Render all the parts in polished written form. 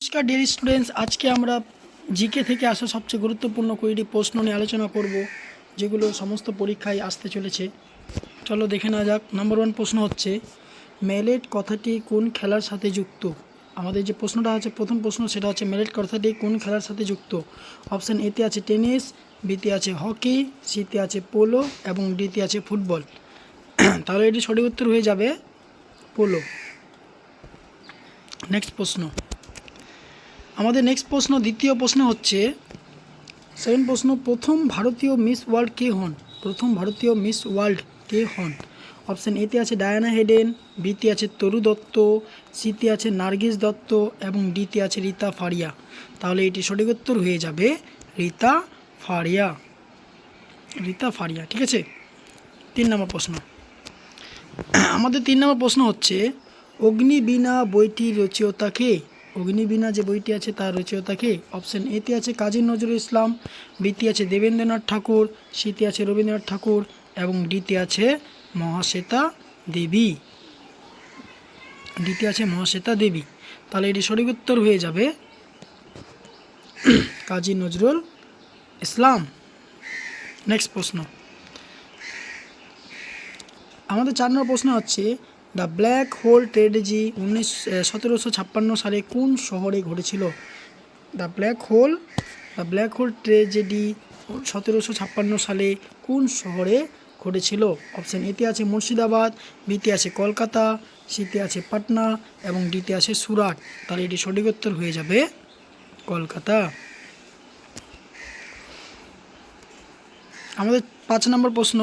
নমস্কার dear students, আজকে আমরা জিকে থেকে আসা সবচেয়ে গুরুত্বপূর্ণ কয়েকটি প্রশ্ন নিয়ে আলোচনা করব, যেগুলো সমস্ত পরীক্ষায় আসতে চলেছে। চলো দেখে নেওয়া যাক। নাম্বার 1 প্রশ্ন হচ্ছে, ম্যালেট কথাটি কোন খেলার সাথে যুক্ত? আমাদের যে প্রশ্নটা আছে, প্রথম প্রশ্ন, সেটা হচ্ছে ম্যালেট কথাটি কোন খেলার সাথে যুক্ত? অপশান এতে আছে টেনিস, বিতে আছে হকি, সিতে আছে পোলো এবং ডিতে আছে ফুটবল। তাহলে এটি সঠিক উত্তর হয়ে যাবে পোলো। নেক্সট প্রশ্ন, আমাদের নেক্সট প্রশ্ন, দ্বিতীয় প্রশ্ন হচ্ছে, সেকেন্ড প্রশ্ন, প্রথম ভারতীয় মিস ওয়ার্ল্ড কে হন? প্রথম ভারতীয় মিস ওয়ার্ল্ড কে হন? অপশান এতে আছে ডায়ানা হেডেন, বিতে আছে তরু দত্ত, সিতে আছে নার্গিস দত্ত এবং ডিতে আছে রীতা ফারিয়া। তাহলে এটি সঠিক উত্তর হয়ে যাবে রীতা ফারিয়া। রীতা ফারিয়া, ঠিক আছে। 3 নম্বর প্রশ্ন, আমাদের 3 নম্বর প্রশ্ন হচ্ছে, অগ্নিবীণা বইটির রচয়িতা কে? অগ্নিবীণা যে বইটি আছে তার রচয়িতা কে? অপশান এতে আছে কাজী নজরুল ইসলাম, বিতে আছে দেবেন্দ্রনাথ ঠাকুর, সিতে আছে রবীন্দ্রনাথ ঠাকুর এবং ডিতে আছে মহাশ্বেতা দেবী। ডিতে আছে মহাশ্বেতা দেবী। তাহলে এটি সঠিক উত্তর হয়ে যাবে কাজী নজরুল ইসলাম। নেক্সট প্রশ্ন, আমাদের 4 নম্বর প্রশ্ন হচ্ছে, দ্য ব্ল্যাক হোল ট্র্যাজেডি 1756 সালে কোন শহরে ঘটেছিল? দ্য ব্ল্যাক হোল ট্র্যাজেডি 1756 সালে কোন শহরে ঘটেছিল? অপশান এতে আছে মুর্শিদাবাদ, বিতে আছে কলকাতা, সিতে আছে পাটনা এবং ডিতে আছে সুরাট। তাহলে এটি সঠিক উত্তর হয়ে যাবে কলকাতা। আমাদের 5 নম্বর প্রশ্ন,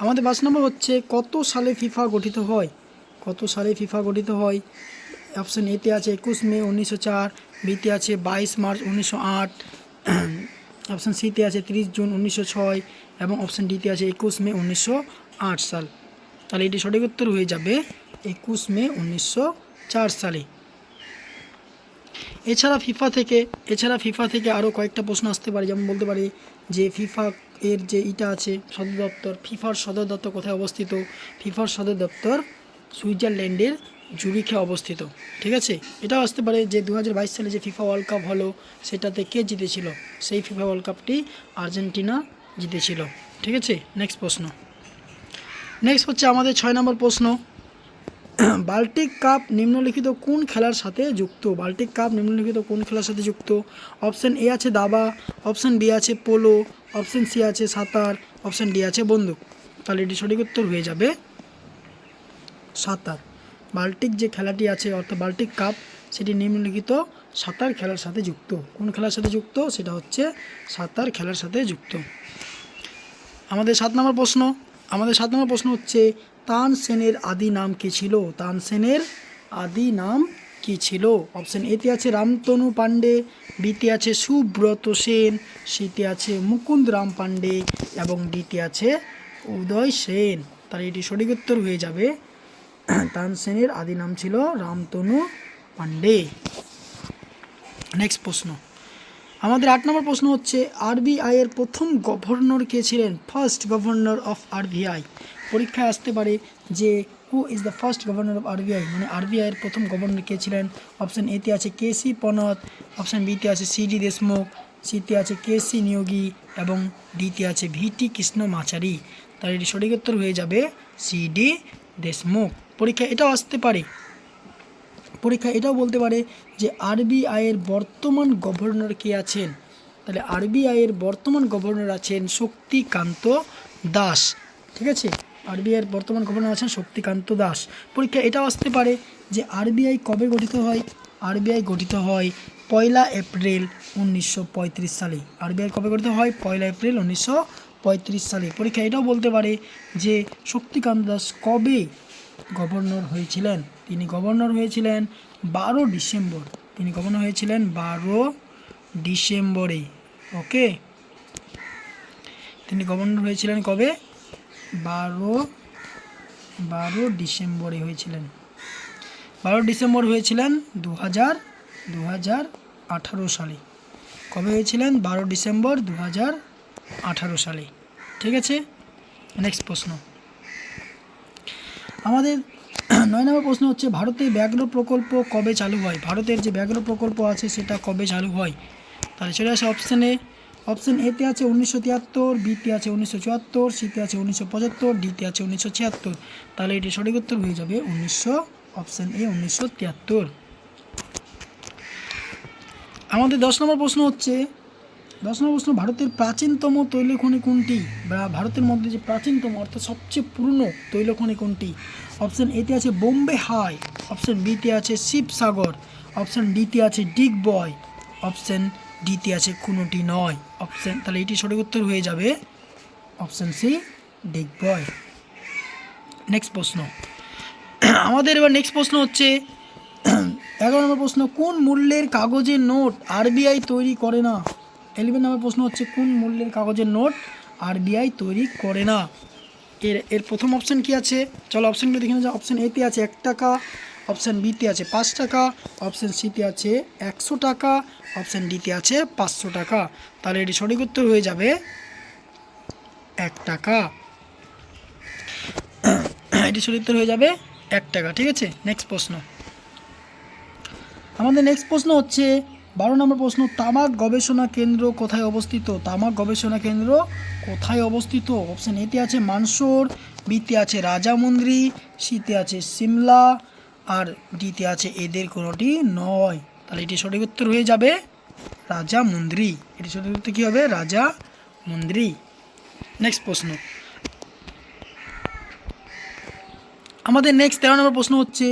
আমাদের 5 নম্বর হচ্ছে, কত সালে ফিফা গঠিত হয়? কত সালে ফিফা গঠিত হয়? অপশান এতে আছে 21 মে 1904, বিতে আছে 22 মার্চ 1908, অপশান সিতে আছে 30 জুন 1906 এবং অপশান ডিতে আছে 21 মে 1908 সাল। তাহলে এটি সঠিক উত্তর হয়ে যাবে 21 মে 1904 সালে। এছাড়া ফিফা থেকে আরও কয়েকটা প্রশ্ন আসতে পারে, যেমন বলতে পারে যে ফিফা এর যে আছে সদর দপ্তর, ফিফার সদর দপ্তর কোথায় অবস্থিত? ফিফার সদর দপ্তর সুইজারল্যান্ডের জুরিখে অবস্থিত, ঠিক আছে। এটাও আসতে পারে যে 2022 সালে যে ফিফা ওয়ার্ল্ড কাপ হলো সেটাতে কে জিতেছিল? সেই ফিফা ওয়ার্ল্ড কাপটি আর্জেন্টিনা জিতেছিল, ঠিক আছে। নেক্সট প্রশ্ন, নেক্সট হচ্ছে আমাদের 6 নম্বর প্রশ্ন, বাল্টিক কাপ নিম্নলিখিত কোন খেলার সাথে যুক্ত? বাল্টিক কাপ নিম্নলিখিত কোন খেলার সাথে যুক্ত? অপশান এ আছে দাবা, অপশান বি আছে পোলো, অপশান সি আছে সাঁতার, অপশান ডি আছে বন্দুক। তাহলে এটি সঠিক উত্তর হয়ে যাবে সাঁতার। বাল্টিক যে খেলাটি আছে অর্থাৎ বাল্টিক কাপ, সেটি নিম্নলিখিত সাঁতার খেলার সাথে যুক্ত। কোন খেলার সাথে যুক্ত? সেটা হচ্ছে সাঁতার খেলার সাথে যুক্ত। আমাদের 7 নম্বর প্রশ্ন হচ্ছে, তানসেনের আদি নাম কী ছিল? তানসেনের আদি নাম কী ছিল? অপশান এতে আছে রামতনু পাণ্ডে, বিতে আছে সুব্রত সেন, সিতে আছে মুকুন্দ রাম পাণ্ডে এবং ডিতে আছে উদয় সেন। তাহলে এটি সঠিক উত্তর হয়ে যাবে তানসেনের আদি নাম ছিল রামতনু পাণ্ডে। নেক্সট প্রশ্ন, আমাদের 8 নম্বর প্রশ্ন হচ্ছে, আরবিআই এর প্রথম গভর্নর কে ছিলেন? First governor of RBI. পরীক্ষায় আসতে পারে যে who is the first governor of RBI, মানে আরবিআই এর প্রথম গভর্নর কে ছিলেন? অপশান এতে আছে কেসি পনত, অপশান বিতে আছে সিডি দেশমুখ, সিতে আছে কেসি নিয়োগী এবং ডিতে আছে ভিটি কৃষ্ণমাচারী। তার এটি সঠিক উত্তর হয়ে যাবে সিডি দেশমুখ। পরীক্ষায় এটাও আসতে পারে, পরীক্ষা এটাও বলতে পারে যে আরবিআই এর বর্তমান গভর্নর কে আছেন? তাহলে আরবিআই এর বর্তমান গভর্নর আছেন শক্তিকান্ত দাস, ঠিক আছে। আরবিআই এর বর্তমান গভর্নর আছেন শক্তিকান্ত দাস। পরীক্ষা এটাও আসতে পারে যে আরবিআই কবে গঠিত হয়? আরবিআই গঠিত হয় 1 এপ্রিল 1935 সালে। আরবিআই কবে গঠিত হয়? 1 এপ্রিল 1935 সালে। পরীক্ষা এটাও বলতে পারে যে শক্তিকান্ত দাস কবে গভর্নর হয়েছিলেন? তিনি গভর্নর হয়েছিলেন 12 ডিসেম্বর। তিনি গভর্নর হয়েছিলেন 12 ডিসেম্বরে, ওকে। তিনি গভর্নর হয়েছিলেন কবে? 12 ডিসেম্বরে হয়েছিলেন। 12 ডিসেম্বর হয়েছিলেন 2018 সালে। কবে হয়েছিলেন? 12 ডিসেম্বর 2018 সালে, ঠিক আছে। নেক্সট প্রশ্ন, আমাদের 9 নম্বর প্রশ্ন হচ্ছে ভারতে ব্যাঘ্র প্রকল্প কবে চালু হয়? ভারতের যে ব্যাঘ্র প্রকল্প আছে সেটা কবে চালু হয়? তাহলে চলে আসে অপশানে। অপশান এতে আছে 1973, বিতে আছে 1974, সিতে আছে 1975, ডিতে আছে 1976। তাহলে এটি সঠিক উত্তর হয়ে যাবে অপশান এ 1973। আমাদের 10 নম্বর প্রশ্ন হচ্ছে, 10 নম্বর প্রশ্ন, ভারতের প্রাচীনতম তৈলখনি কোনটি? বা ভারতের মধ্যে যে প্রাচীনতম অর্থাৎ সবচেয়ে পুরনো তৈলখনি কোনটি? অপশান এতে আছে বোম্বে হাই, অপশান বিতে আছে শিবসাগর, অপশান ডিতে আছে ডিগবয়, অপশান ডিতে আছে কোনোটি নয়। অপশান, তাহলে এটি সঠিক উত্তর হয়ে যাবে অপশান সি ডিগবয়। নেক্সট প্রশ্ন, আমাদের এবার নেক্সট প্রশ্ন হচ্ছে 11 নম্বর প্রশ্ন, কোন মূল্যের কাগজের নোট আরবিআই তৈরি করে না? 11 নম্বর প্রশ্ন হচ্ছে কোন মূল্যের কাগজের নোট আরবিআই তৈরি করে না? এর প্রথম অপশান কি আছে? চলো অপশানগুলো দেখে নেওয়া। অপশান এতে আছে 1 টাকা, অপশান বিতে আছে 5 টাকা, অপশান সিতে আছে 100 টাকা, অপশান ডিতে আছে 500 টাকা। তাহলে এটি সঠিক উত্তর হয়ে যাবে 1 টাকা। এটি সঠিক উত্তর হয়ে যাবে 1 টাকা। ঠিক আছে, নেক্সট প্রশ্ন, আমাদের নেক্সট প্রশ্ন হচ্ছে 12 নম্বর প্রশ্ন, তামাক গবেষণা কেন্দ্র কোথায় অবস্থিত? তামাক গবেষণা কেন্দ্র কোথায় অবস্থিত? অপশান এতে আছে মানসোর, বিতে আছে রাজামুন্দ্রি, সিতে আছে সিমলা, আর ডিতে আছে এদের কোনোটি নয়। তাহলে এটি সঠিক উত্তর হয়ে যাবে রাজামুন্দ্রি। এটি সঠিক উত্তর কী হবে? রাজামুন্দ্রি। নেক্সট প্রশ্ন, আমাদের নেক্সট 13 নম্বর প্রশ্ন হচ্ছে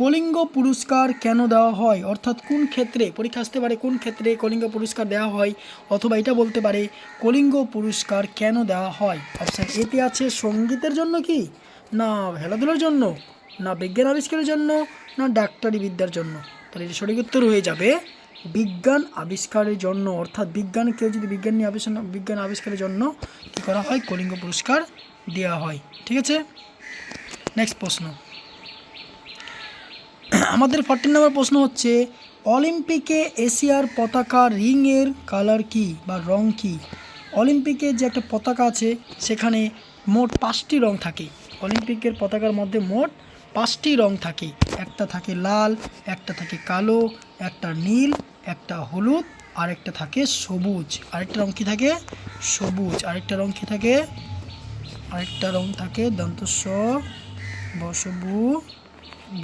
কলিঙ্গ পুরস্কার কেন দেওয়া হয়? অর্থাৎ কোন ক্ষেত্রে, পরীক্ষা আসতে পারে কোন ক্ষেত্রে কলিঙ্গ পুরস্কার দেওয়া হয়, অথবা এটা বলতে পারে কলিঙ্গ পুরস্কার কেন দেওয়া হয়? অপশান এতে আছে সঙ্গীতের জন্য, কি না খেলাধুলার জন্য, না বিজ্ঞান আবিষ্কারের জন্য, না ডাক্তারি বিদ্যার জন্য? তাহলে এটি সঠিক উত্তর হয়ে যাবে বিজ্ঞান আবিষ্কারের জন্য। অর্থাৎ কেউ যদি বিজ্ঞান আবিষ্কারের জন্য কী করা হয়? কলিঙ্গ পুরস্কার দেওয়া হয়। ঠিক আছে, নেক্সট প্রশ্ন, আমাদের 14 নম্বর প্রশ্ন হচ্ছে অলিম্পিকে এশিয়ার পতাকা রিংয়ের কালার কি বা রং কি? অলিম্পিকের যে একটা পতাকা আছে সেখানে মোট 5টি রং থাকে। অলিম্পিকের পতাকার মধ্যে মোট 5টি রং থাকে। একটা থাকে লাল, একটা থাকে কালো, একটা নীল, একটা হলুদ, আরেকটা থাকে সবুজ। আরেকটা রং কি থাকে? সবুজ। আরেকটা রং কি থাকে? আরেকটা রং থাকে দন্তস্ব বসবু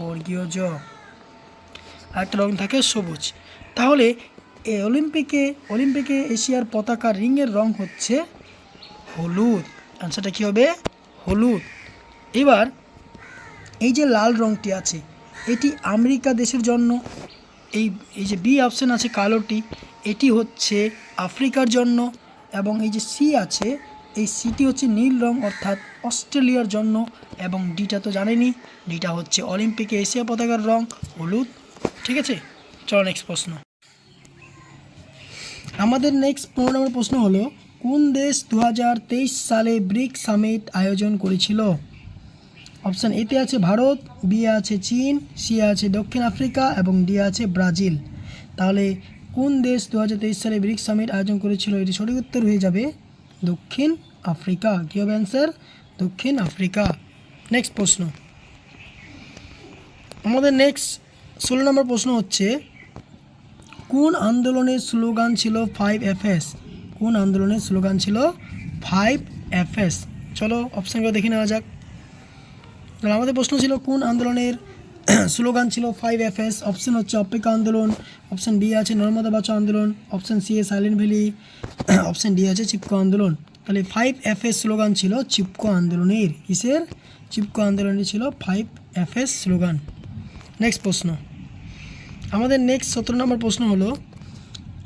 বর্গীয় জ, আরেকটা রং থাকে সবুজ। তাহলে এই অলিম্পিকে এশিয়ার পতাকা রিংয়ের রং হচ্ছে হলুদ। আনসারটা কী হবে? হলুদ। এবার এই যে লাল রংটি আছে এটি আমেরিকা দেশের জন্য, এই যে বি অপশান আছে কালোটি, এটি হচ্ছে আফ্রিকার জন্য, এবং এই যে সি আছে এই সিটি হচ্ছে নীল রং অর্থাৎ অস্ট্রেলিয়ার জন্য, এবং ডিটা তো জানেনি, ডিটা হচ্ছে অলিম্পিকে এশিয়া পতাকার রং হলুদ। ঠিক আছে, চলো নেক্সট প্রশ্ন, আমাদের নেক্সট 15 নম্বর প্রশ্ন হলো কোন দেশ 2023 সালে ব্রিক্স সামিট আয়োজন করেছিল? অপশান এতে আছে ভারত, বি আছে চীন, সি আছে দক্ষিণ আফ্রিকা, এবং ডি আছে ব্রাজিল। তাহলে কোন দেশ 2023 সালে ব্রিক্স সামিট আয়োজন করেছিল? এটি সঠিক উত্তর হয়ে যাবে দক্ষিণ আফ্রিকা। কী হবে অ্যান্সার? দক্ষিণ আফ্রিকা। নেক্সট প্রশ্ন, আমাদের নেক্সট 16 নম্বর প্রশ্ন হচ্ছে কোন আন্দোলনের স্লোগান ছিল 5FS? কোন আন্দোলনের স্লোগান ছিল 5FS? চলো অপশানগুলো দেখে নেওয়া যাক। তাহলে আমাদের প্রশ্ন ছিল কোন আন্দোলনের স্লোগান ছিল 5FS? অপশান হচ্ছে অপেক্ষা আন্দোলন, অপশান বি আছে নর্মদা বাঁচাও আন্দোলন, option C Silent Valley, option D আছে চিপকো আন্দোলন। তাহলে 5FS স্লোগান ছিল চিপকো আন্দোলনের। কিসের? চিপকো আন্দোলনের ছিল 5FS স্লোগান। নেক্সট প্রশ্ন, আমাদের নেক্সট 17 নম্বর প্রশ্ন হলো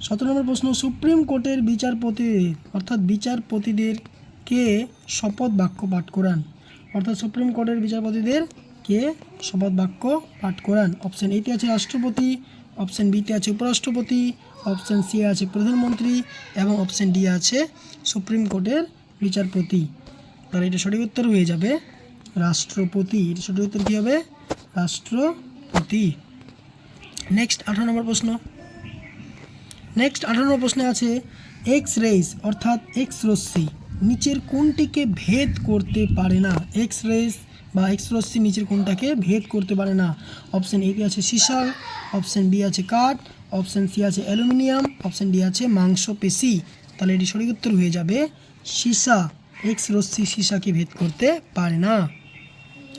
17 নম্বর প্রশ্ন সুপ্রিম কোর্টের বিচারপতি অর্থাৎ বিচারপতিদেরকে শপথ বাক্য পাঠ করান? অর্থাৎ সুপ্রিম কোর্টের বিচারপতিদের কে শপথ বাক্য পাঠ করান? অপশান এতে আছে রাষ্ট্রপতি, অপশান বিতে আছে উপরাষ্ট্রপতি, অপশান সি আছে প্রধানমন্ত্রী, এবং অপশান ডি আছে সুপ্রিম কোর্টের বিচারপতি। তাহলে এটা সঠিক উত্তর হয়ে যাবে রাষ্ট্রপতি। এটা সঠিক উত্তর কী হবে? রাষ্ট্রপতি। নেক্সট 18 নম্বর প্রশ্ন, নেক্সট 18 নম্বর প্রশ্নে আছে এক্স রেজ অর্থাৎ এক্স রশ্মি নিচের কোনটিকে ভেদ করতে পারে না? এক্স রেজ বা এক্স রশ্মি নিচের কোনটাকে ভেদ করতে পারে না? অপশান এ আছে সীসা, অপশান বি আছে কাঠ, অপশান সি আছে অ্যালুমিনিয়াম, অপশান ডি আছে মাংসপেশি। তাহলে এটি সঠিক উত্তর হয়ে যাবে সীসা। এক্স রশ্মি সীসাকে ভেদ করতে পারে না।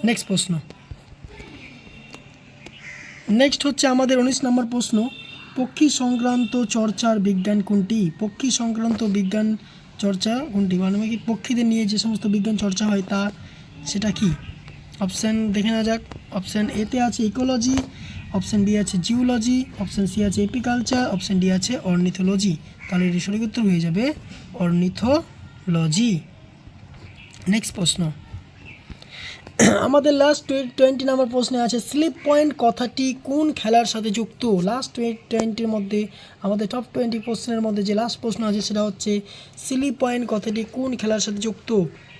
নেক্সট প্রশ্ন। নেক্সট হচ্ছে আমাদের 19 নম্বর প্রশ্ন, পক্ষী সংক্রান্ত চর্চার বিজ্ঞান কোনটি? পক্ষী সংক্রান্ত বিজ্ঞান চর্চা কোনটি, মানে কি পক্ষীদের নিয়ে যে সমস্ত বিজ্ঞান চর্চা হয় তা সেটা কি? অপশান দেখে নেওয়া যাক। অপশান এতে আছে ইকোলজি, অপশান বি আছে জিওলজি, অপশান সি আছে এপিকালচার, অপশান ডি আছে অর্নিথোলজি। তাহলে এটি সঠিক উত্তর হয়ে যাবে অর্নিথোলজি। নেক্সট প্রশ্ন। আমাদের লাস্ট 20 নম্বর প্রশ্নে আছে স্লিপ পয়েন্ট কথাটি কোন খেলার সাথে যুক্ত? লাস্ট 20-র মধ্যে আমাদের টপ 20 প্রশ্নের মধ্যে যে লাস্ট প্রশ্ন আছে সেটা হচ্ছে স্লিপ পয়েন্ট কথাটি কোন খেলার সাথে যুক্ত?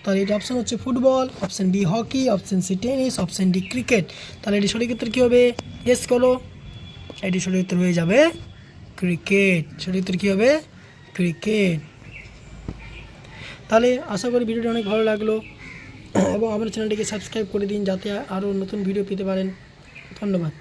তাহলে এটি অপশান হচ্ছে football, option B hockey, option C tennis, option D cricket. তাহলে এটি সঠিক উত্তর কী হবে? গেস করো। এটি সঠিক উত্তর হয়ে যাবে ক্রিকেট। সঠিক উত্তর কী হবে? ক্রিকেট। তাহলে আশা করি ভিডিওটি অনেক ভালো লাগলো এবং আমার চ্যানেলটিকে সাবস্ক্রাইব করে দিন যাতে আরও নতুন ভিডিও পেতে পারেন। ধন্যবাদ।